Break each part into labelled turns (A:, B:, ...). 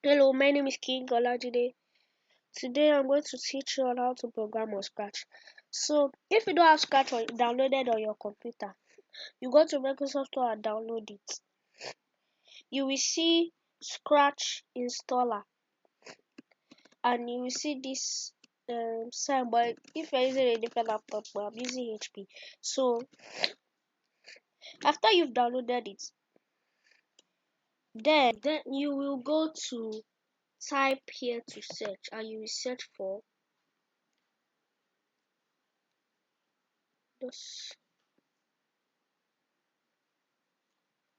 A: Hello, my name is King Olajide. Today I'm going to teach you on how to program on Scratch. So, if you don't have Scratch downloaded on your computer, you go to Microsoft Store and download it. You will see Scratch installer, and you will see this sign. But if you're using a different laptop, but I'm using HP. So, after you've downloaded it, then you will go to type here to search, and you will search for this.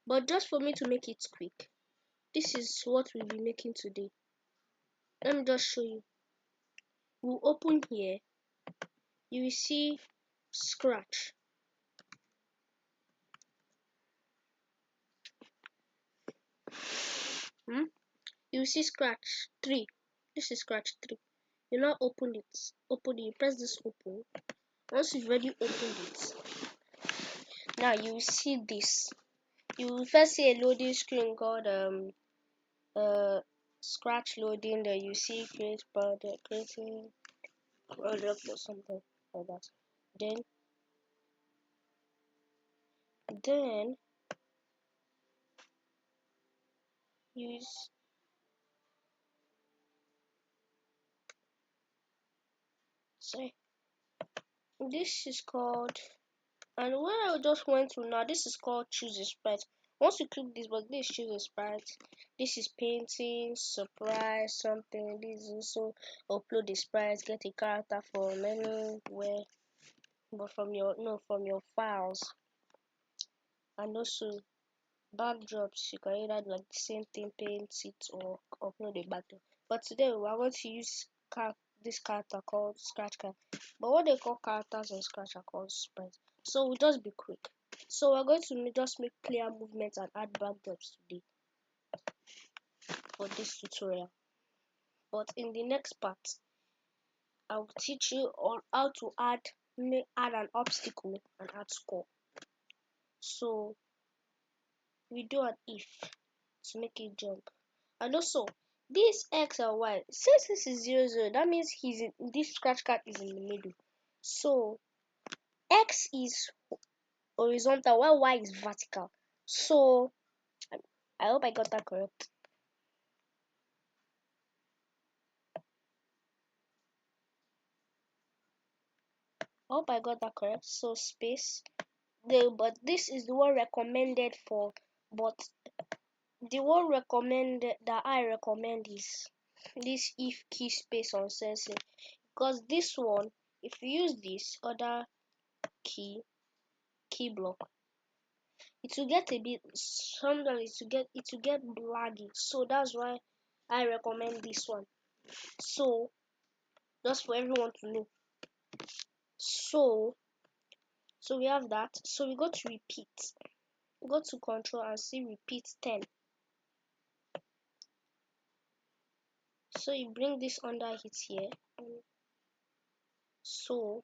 A: But just for me to make it quick, this is what we'll be making today. Let me just show you. We'll open here. You will see Scratch. You will see Scratch 3. This is Scratch 3. You now open it. Open it. You press this open. Once you've already opened it, now you will see this. You will first see a loading screen called Scratch loading. Then you see create product, creating product or something like that. Then use say this is called, and where I just went to now, this is called choose a sprite. Once you click this, but this choose a sprite. This is painting, surprise, something. This is also upload the sprite, get a character from anywhere, but from your files. And also backdrops, you can either do like the same thing, paint it or upload a backdrop. But today I want to use this character called Scratch Card. But what they call characters in Scratch are called sprites. So we'll just be quick. So we're going to just make clear movements and add backdrops today for this tutorial. But in the next part, I'll teach you on how to add an obstacle and add score. So we do an if to make it jump. And also this X and Y, since this is 0 0, that means this scratch card is in the middle. So X is horizontal while Y is vertical. So I hope I got that correct. I hope I got that correct. So space. But this is the one recommended for, but the one recommended that I recommend is this if key space on sensing, because this one, if you use this other key block, it will get a bit, sometimes it will get laggy. So that's why I recommend this one. So just for everyone to know. So we have that. So we go to repeat. Go to control and see repeat 10. So you bring this under it here. So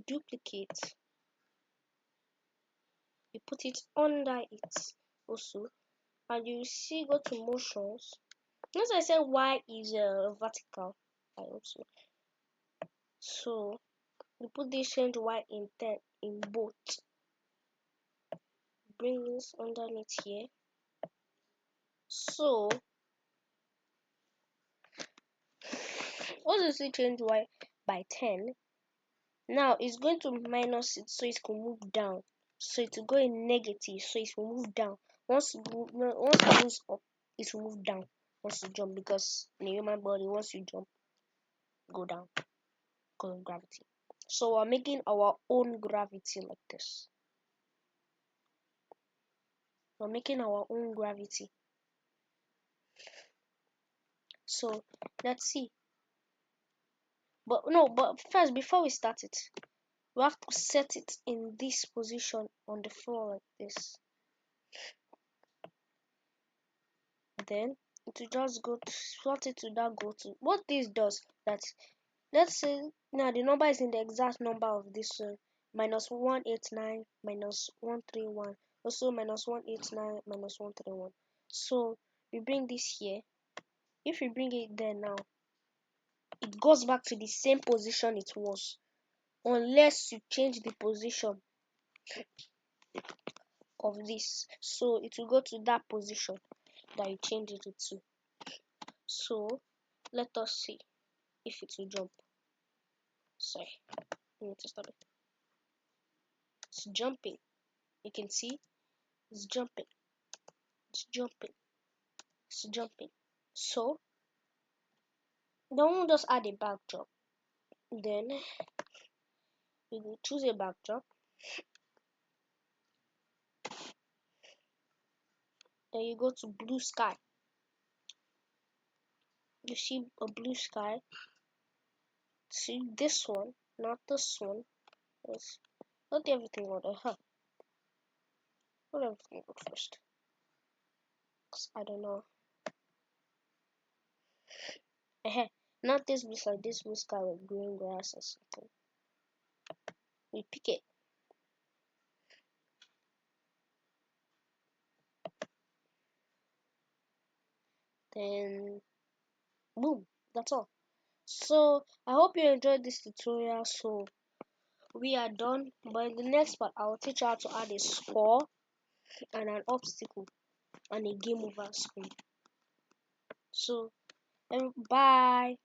A: duplicate. You put it under it also, and you see go to motions. As I said, Y is vertical. I also. So you put this change Y in 10 in both. Bring this underneath here. So once you see change Y by 10, now it's going to minus it, so it can move down. So it will go in negative, so it will move down. Once it moves up, it will move down. Once you jump, because in a human body, once you jump, go down because of gravity. So we're making our own gravity like this. We're making our own gravity. So let's see. But first, before we start it, we have to set it in this position on the floor like this. Then it will just go to slot it to that go to. What this does, that let's say now the number is in the exact number of this minus 189 minus 131, also minus 189 minus 131. So we bring this here. If we bring it there now, it goes back to the same position it was, unless you change the position of this. So it will go to that position that you change it to. So let us see if it will jump. Sorry, I need to stop it. It's jumping. You can see it's jumping. It's jumping. It's jumping. So then we'll just add a backdrop. Then we will choose a backdrop. Then you go to blue sky. You see a blue sky. See this one, not this one. Let's let everything order. Let everything go first. Cause I don't know. Not this blue sky. This blue sky with green grass or something. We pick it. Then boom. That's all. So I hope you enjoyed this tutorial. So we are done, but in the next part I will teach you how to add a score and an obstacle and a game over screen. So bye.